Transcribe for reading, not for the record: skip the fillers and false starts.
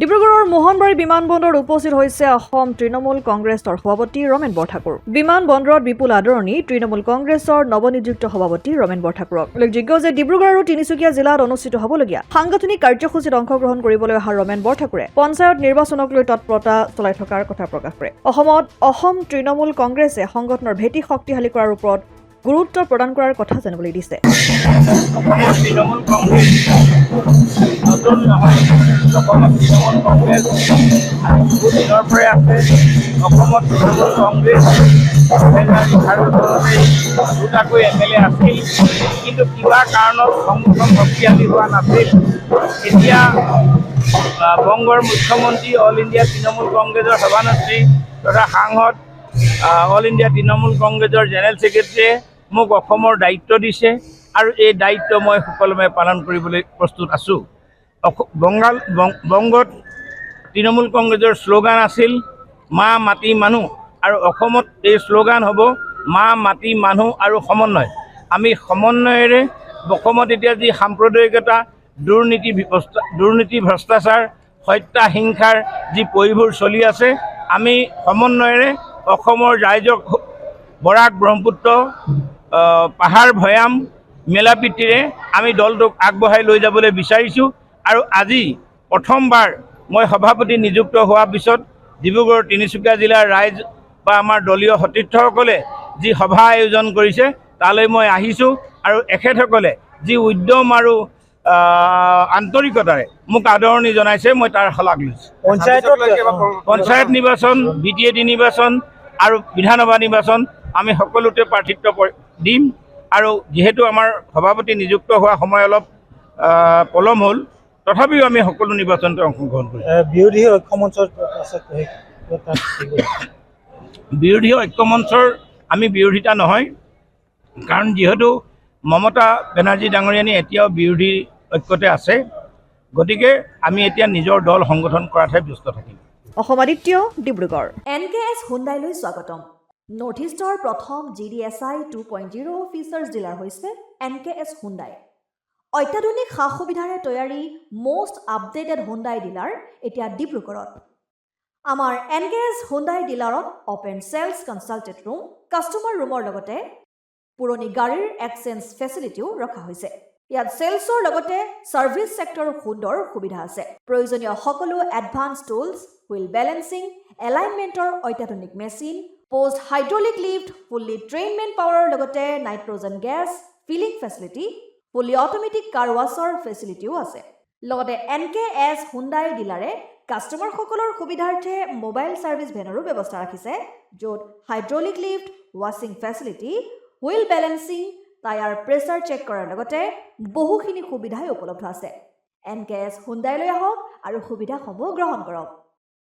ডিব্ৰুগড়ৰ মোহনবাৰী বিমানবন্দৰত উপস্থিত হৈছে অসম তৃণমূল কংগ্ৰেছৰ সভাপতি ৰমেন বৰঠাকুৰ। বিমানবন্দৰত বিপুল আদৰণি তৃণমূল কংগ্ৰেছৰ নৱনিযুক্ত সভাপতি ৰমেন বৰঠাকুৰক। উল্লেখযোগ্য যে ডিব্ৰুগড় আৰু তিনিচুকীয়া জিলাত অনুষ্ঠিত হ'বলগীয়া সাংগঠনিক কাৰ্যসূচীত অংশগ্ৰহণ কৰিবলৈ অহা ৰমেন বৰঠাকুৰে পঞ্চায়ত নিৰ্বাচনক লৈ তৎপৰতা চলাই থকাৰ কথা প্ৰকাশ কৰে। অসমত অসম তৃণমূল কংগ্ৰেছে সংগঠনৰ ভেটি শক্তিশালী কৰাৰ ওপৰত গুৰুত্ব প্ৰদান কৰাৰ কথা জানিবলৈ দিছে। তৃণমূল কংগ্ৰেছ নতুন নহয়, অসমত তৃণমূল কংগ্ৰেছ বহু দিনৰ পৰাই আছে। অসমত তৃণমূল কংগ্ৰেছ 2018 চনতেই দুটাকৈ MLA আছিল, কিন্তু কিবা কাৰণত সংগঠন শক্তিশালী হোৱা নাছিল। এতিয়া বংগৰ মুখ্যমন্ত্ৰী অল ইণ্ডিয়া তৃণমূল কংগ্ৰেছৰ সভানেত্ৰী তথা সাংসদ অল ইণ্ডিয়া তৃণমূল কংগ্ৰেছৰ জেনেৰেল ছেক্ৰেটাৰীয়ে মোক অসমৰ দায়িত্ব দিছে আৰু এই দায়িত্ব মই সুকলমে পালন কৰিবলৈ প্ৰস্তুত আছোঁ। বংগত তৃণমূল কংগ্ৰেছৰ শ্লোগান আছিল মা মাটি মানুহ, আৰু অসমত এই শ্লোগান হ'ব মা মাটি মানুহ আৰু সমন্বয়। আমি সমন্বয়েৰে অসমত এতিয়া যি সাম্প্ৰদায়িকতা, দুৰ্নীতি ভ্ৰষ্টাচাৰ, হত্যা হিংসাৰ যি পৰিভৰ চলি আছে, আমি সমন্বয়েৰে অসমৰ ৰাইজক বৰাক ব্ৰহ্মপুত্ৰ পাহাৰ ভৈয়াম মেলাপ্ৰীতিৰে আমি দলটোক আগবঢ়াই লৈ যাবলৈ বিচাৰিছোঁ। আৰু আজি প্ৰথমবাৰ মই সভাপতি নিযুক্ত হোৱাৰ পিছত ডিব্ৰুগড় তিনিচুকীয়া জিলাৰ ৰাইজ বা আমাৰ দলীয় সতীৰ্থসকলে যি সভা আয়োজন কৰিছে তালৈ মই আহিছোঁ, আৰু এখেতসকলে যি উদ্যম আৰু আন্তৰিকতাৰে মোক আদৰণি জনাইছে, মই তাৰ শলাগ লৈছোঁ। পঞ্চায়ত নিৰ্বাচন, BTAD নিৰ্বাচন আৰু বিধানসভা নিৰ্বাচন আমি সকলোতে প্ৰাৰ্থিত্ব দিম। আৰু যিহেতু আমাৰ সভাপতি নিযুক্ত হোৱা সময় অলপ পলম হ'ল, তথাপিও আমি সকলো নিৰ্বাচনতে অংশগ্ৰহণ কৰিম। বিৰোধী ঐক্যমঞ্চৰ বিৰোধী ঐক্যমঞ্চৰ আমি বিৰোধিতা নহয়, কাৰণ যিহেতু মমতা বেনাৰ্জী ডাঙৰীয়ানী এতিয়াও বিৰোধী ঐক্যতে আছে, গতিকে আমি এতিয়া নিজৰ দল সংগঠন কৰাতহে ব্যস্ত থাকিম। অসম আদিত্য, ডিব্ৰুগড়। NKS হুণ্ডাইলৈ স্বাগতম। নৰ্থ ইষ্টৰ প্ৰথম GDSI 2.0 ফিচাৰ্ছ ডিলাৰ হৈছে NKS হুণ্ডাই। অত্যাধুনিক সা সুবিধাৰে তৈয়াৰী মষ্ট আপডেটেড হুণ্ডাই ডিলাৰ এতিয়া ডিব্ৰুগড়ত। আমাৰ NKS হুণ্ডাই ডিলাৰত open sales consulted room, customer ৰুমৰ লগতে পুৰণি গাড়ীৰ এক্সচেঞ্জ ফেচিলিটিও ৰখা হৈছে। ইয়াত চেলছৰ লগতে ছাৰ্ভিচ ছেক্টৰৰ সুন্দৰ সুবিধা আছে। প্ৰয়োজনীয় সকলো এডভান্স টুলছ, হুইল বেলেন্সিং, এলাইনমেণ্টৰ অত্যাধুনিক machine, post hydraulic lift, fully train man পাৱাৰৰ লগতে nitrogen gas filling facility, fully automatic car ৱাছৰ ফেচিলিটিও আছে। লগতে NKS হুণ্ডাই ডিলাৰে কাষ্টমাৰসকলৰ সুবিধাৰ্থে মোবাইল ছাৰ্ভিচ ভেনৰো ব্যৱস্থা ৰাখিছে, য'ত হাইড্ৰলিক লিফ্ট, ৱাছিং facility, wheel balancing, tyre pressure check কৰাৰ লগতে বহুখিনি সুবিধাই উপলব্ধ আছে। NKS হুণ্ডাইলৈ আহক আৰু সুবিধাসমূহ গ্ৰহণ কৰক।